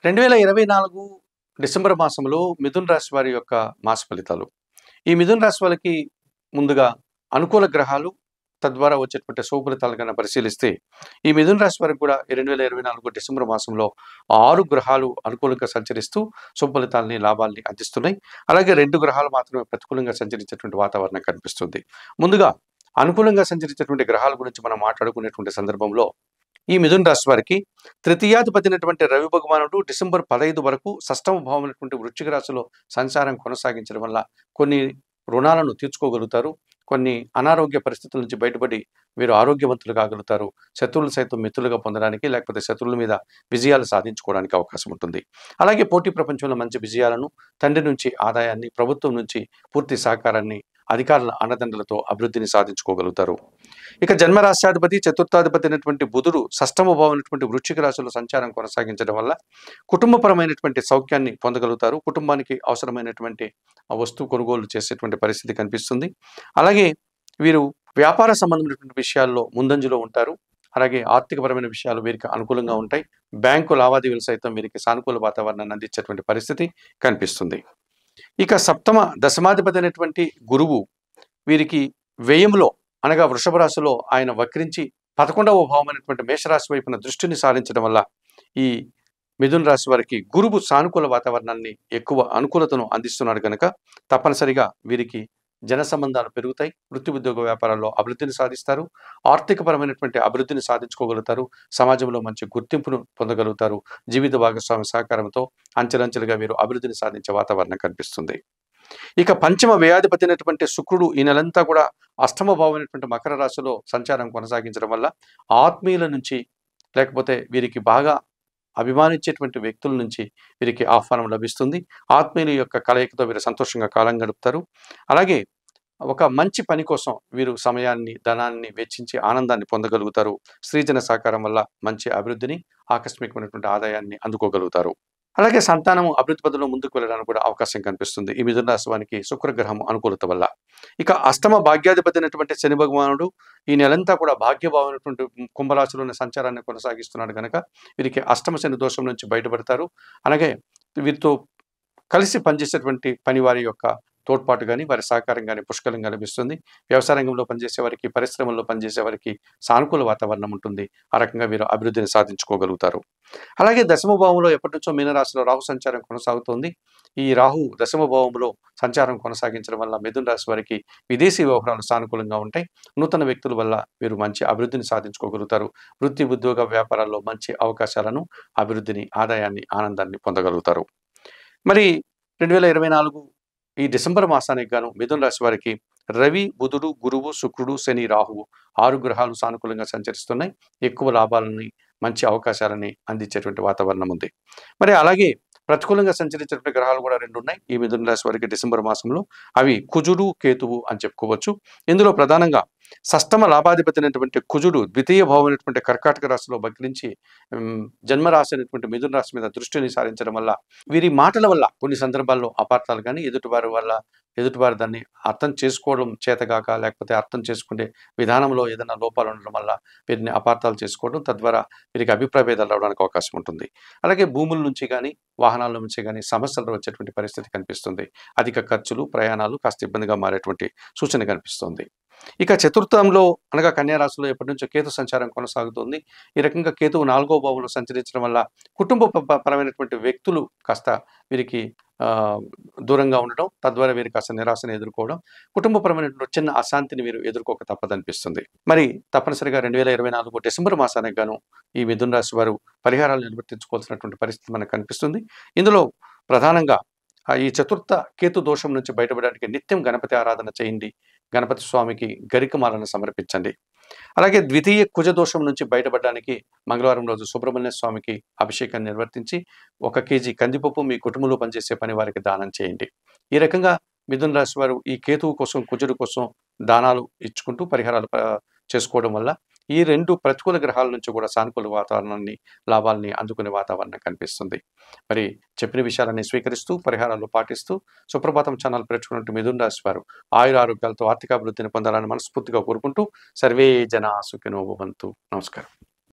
2024 December మాసంలో మిథున రాశి వారి యొక్క మాస ఫలితాలు. ఈ మిథున రాశి వాళ్ళకి ముందుగా అనుకూల గ్రహాలు, తద్వారా వచ్చేటువంటి శుభ ఫలితాలు గనక పరిశీలిస్తే, ఈ మిథున రాశి వారికి కూడా ఈ 2024 డిసెంబర్ మాసంలో 6 గ్రహాలు అనుకూలంగా సంచరిస్తూ శుభ ఫలితాలని, లాభాల్ని అందిస్తున్నాయి. అలాగే 2 గ్రహాలు మాత్రమే ప్రతికూలంగా సంచరించేటువంటి వాతావరణం కనిపిస్తుంది. ముందుగా అనుకూలంగా సంచరించేటువంటి గ్రహాల గురించి మనం మాట్లాడుకునేటువంటి సందర్భంలో, ఈ మిథున రాశి వారికి తృతీయాధిపతి అయినటువంటి రవి భగవానుడు డిసెంబర్ 15 వరకు షష్టమ భావం అయినటువంటి వృశ్చిక రాశిలో సంచారం కొనసాగించడం వల్ల కొన్ని రుణాలను తీర్చుకోగలుగుతారు. కొన్ని అనారోగ్య పరిస్థితుల నుంచి బయటపడి వీరు ఆరోగ్యవంతులు కాగలుగుతారు. శత్రువులు సైతం మిత్రులుగా పొందడానికి, లేకపోతే శత్రువుల మీద విజయాలు సాధించుకోవడానికి అవకాశం ఉంటుంది. అలాగే పోటీ ప్రపంచంలో మంచి విజయాలను, తండ్రి నుంచి ఆదాయాన్ని, ప్రభుత్వం నుంచి పూర్తి సహకారాన్ని, అధికారుల అండదండలతో అభివృద్ధిని సాధించుకోగలుగుతారు. ఇక జన్మరాశ్యాధిపతి, చతుర్థాధిపతి అయినటువంటి బుధుడు షష్టమ భావం అయినటువంటి వృశ్చిక రాశిలో సంచారం కొనసాగించడం వల్ల కుటుంబపరమైనటువంటి సౌఖ్యాన్ని పొందగలుగుతారు. కుటుంబానికి అవసరమైనటువంటి వస్తువు కొనుగోలు చేసేటువంటి పరిస్థితి కనిపిస్తుంది. అలాగే వీరు వ్యాపార సంబంధమైనటువంటి విషయాల్లో ముందంజలో ఉంటారు. అలాగే ఆర్థికపరమైన విషయాలు వీరికి అనుకూలంగా ఉంటాయి. బ్యాంకు లావాదేవీలు సైతం వీరికి సానుకూల వాతావరణాన్ని అందించేటువంటి పరిస్థితి కనిపిస్తుంది. ఇక సప్తమ దశమాధిపతి అయినటువంటి గురువు వీరికి వ్యయంలో, అనగా వృషభ రాశిలో ఆయన వక్రించి 11వ భావం అయినటువంటి మేషరాశి వైపున దృష్టిని సారించడం వల్ల ఈ మిథున రాశి వారికి గురువు సానుకూల వాతావరణాన్ని, ఎక్కువ అనుకూలతను అందిస్తున్నాడు కనుక తప్పనిసరిగా వీరికి జన సంబంధాలు పెరుగుతాయి. వృత్తి ఉద్యోగ వ్యాపారాల్లో అభివృద్ధిని సాధిస్తారు. ఆర్థికపరమైనటువంటి అభివృద్ధిని సాధించుకోగలుగుతారు. సమాజంలో మంచి గుర్తింపును పొందగలుగుతారు. జీవిత భాగస్వామి సహకారంతో అంచెలంచెలుగా వీరు అభివృద్ధిని సాధించే వాతావరణం కనిపిస్తుంది. ఇక పంచమ వ్యయాధిపతి అయినటువంటి శుక్రుడు ఈ నెలంతా కూడా అష్టమ భావమైనటువంటి మకర రాశిలో సంచారం కొనసాగించడం వల్ల ఆత్మీయుల నుంచి, లేకపోతే వీరికి బాగా అభిమానించేటువంటి వ్యక్తుల నుంచి వీరికి ఆహ్వానం లభిస్తుంది. ఆత్మీయుల యొక్క కలయికతో వీరు సంతోషంగా కాలం గడుపుతారు. అలాగే ఒక మంచి పని కోసం వీరు సమయాన్ని, ధనాన్ని వెచ్చించి ఆనందాన్ని పొందగలుగుతారు. స్త్రీజన సహకారం వల్ల మంచి అభివృద్ధిని, ఆకస్మికమైనటువంటి ఆదాయాన్ని అందుకోగలుగుతారు. అలాగే సంతానము అభివృద్ధి పదంలో ముందుకు వెళ్ళడానికి కూడా అవకాశం కనిపిస్తుంది ఈ మిథున రాశి వారికి శుక్రగ్రహం అనుకూలత వల్ల. ఇక అష్టమ భాగ్యాధిపతి అయినటువంటి శని భగవానుడు ఈ నెలంతా కూడా భాగ్యభావమైనటువంటి కుంభరాశిలోని సంచారాన్ని కొనసాగిస్తున్నాడు కనుక వీరికి అష్టమ శని దోషం నుంచి బయటపడతారు. అలాగే వీరితో కలిసి పనిచేసేటువంటి పనివారి యొక్క తోడ్పాటు కానీ, వారి సహకారం కానీ పుష్కలంగా లభిస్తుంది. వ్యవసాయ రంగంలో పనిచేసే వారికి, పరిశ్రమల్లో పనిచేసే వారికి సానుకూల వాతావరణం ఉంటుంది. ఆ రకంగా వీరు అభివృద్ధిని సాధించుకోగలుగుతారు. అలాగే దశమ భావంలో ఎప్పటి నుంచో మీనరాశిలో రాహు సంచారం కొనసాగుతోంది. ఈ రాహు దశమ భావంలో సంచారం కొనసాగించడం వల్ల మిథున రాశి వారికి విదేశీ వ్యవహారాలు సానుకూలంగా ఉంటాయి. నూతన వ్యక్తుల వల్ల వీరు మంచి అభివృద్ధిని సాధించుకోగలుగుతారు. వృత్తి ఉద్యోగ వ్యాపారాల్లో మంచి అవకాశాలను, అభివృద్ధిని, ఆదాయాన్ని, ఆనందాన్ని పొందగలుగుతారు. మరి 2024 ఈ డిసెంబర్ మాసానికి గాను మిథున రాశి వారికి రవి, బుధుడు, గురువు, శుక్రుడు, శని, రాహువు 6 గ్రహాలు సానుకూలంగా సంచరిస్తున్నాయి. ఎక్కువ లాభాలని, మంచి అవకాశాలని అందించేటువంటి వాతావరణం ఉంది. మరి అలాగే ప్రతికూలంగా సంచరించేటువంటి గ్రహాలు కూడా 2 ఉన్నాయి ఈ మిథున రాశి వారికి డిసెంబర్ మాసంలో. అవి కుజుడు, కేతువు అని చెప్పుకోవచ్చు. ఇందులో ప్రధానంగా షష్టమ లాభాధిపతి అయినటువంటి కుజుడు ద్వితీయ భావం అయినటువంటి కర్కాటక రాశిలో వక్రించి జన్మరాశి అయినటువంటి మిథున రాశి మీద దృష్టిని సారించడం వల్ల వీరి మాటల వల్ల కొన్ని సందర్భాల్లో అపార్థాలు కానీ, ఎదుటివారు దాన్ని అర్థం చేసుకోవడం చేతగాక, లేకపోతే అర్థం చేసుకునే విధానంలో ఏదైనా లోపాలు ఉండడం వల్ల వీరిని అపార్థాలు చేసుకోవడం, తద్వారా వీరికి అభిప్రాయ భేదాలు రావడానికి అవకాశం ఉంటుంది. అలాగే భూముల నుంచి కానీ, వాహనాల నుంచి కానీ సమస్యలు వచ్చేటువంటి పరిస్థితి కనిపిస్తుంది. అధిక ఖర్చులు, ప్రయాణాలు కాస్త ఇబ్బందిగా మారేటువంటి సూచన కనిపిస్తుంది. ఇక చతుర్థంలో, అనగా కన్యా రాశిలో ఎప్పటి నుంచో కేతు సంచారం కొనసాగుతుంది. ఈ రకంగా కేతువు 4వ భావంలో సంచరించడం వల్ల కుటుంబ పరమైనటువంటి వ్యక్తులు కాస్త వీరికి దూరంగా ఉండడం, తద్వారా వీరికి కాస్త నిరాశను ఎదుర్కోవడం, కుటుంబపరమైనటువంటి చిన్న అశాంతిని వీరు ఎదుర్కోక తప్పదనిపిస్తుంది. మరి తప్పనిసరిగా 2024 డిసెంబర్ మాసానికి గాను ఈ మిథున రాశి వారు పరిహారాలు నిర్వర్తించుకోవాల్సినటువంటి పరిస్థితి మనకు కనిపిస్తుంది. ఇందులో ప్రధానంగా ఈ చతుర్థ కేతు దోషం నుంచి బయటపడడానికి నిత్యం గణపతి ఆరాధన చేయండి. గణపతి స్వామికి గరికమాలను సమర్పించండి. అలాగే ద్వితీయ కుజ దోషం నుంచి బయటపడడానికి మంగళవారం రోజు సుబ్రహ్మణ్య స్వామికి అభిషేకాన్ని నిర్వర్తించి 1 కేజీ కందిపప్పు మీ కుటుంబంలో పనిచేసే పని వారికి దానం చేయండి. ఈ రకంగా మిథున రాశి వారు ఈ కేతువు కోసం, కుజుడు కోసం దానాలు ఇచ్చుకుంటూ పరిహారాలు చేసుకోవడం వల్ల ఈ 2 ప్రతికూల గ్రహాల నుంచి కూడా సానుకూల వాతావరణాన్ని, లాభాలని అందుకునే వాతావరణం కనిపిస్తుంది. మరి చెప్పిన విషయాలన్నీ స్వీకరిస్తూ, పరిహారాలు పాటిస్తూ సుప్రభాతం ఛానల్ ప్రేక్షకున్నట్టు మిథున రాశి వారు ఆయురారోగ్యాలతో ఆర్థికాభివృద్ధిని పొందాలని మనస్ఫూర్తిగా కోరుకుంటూ సర్వే జనా సుఖినో భవంతు. నమస్కారం.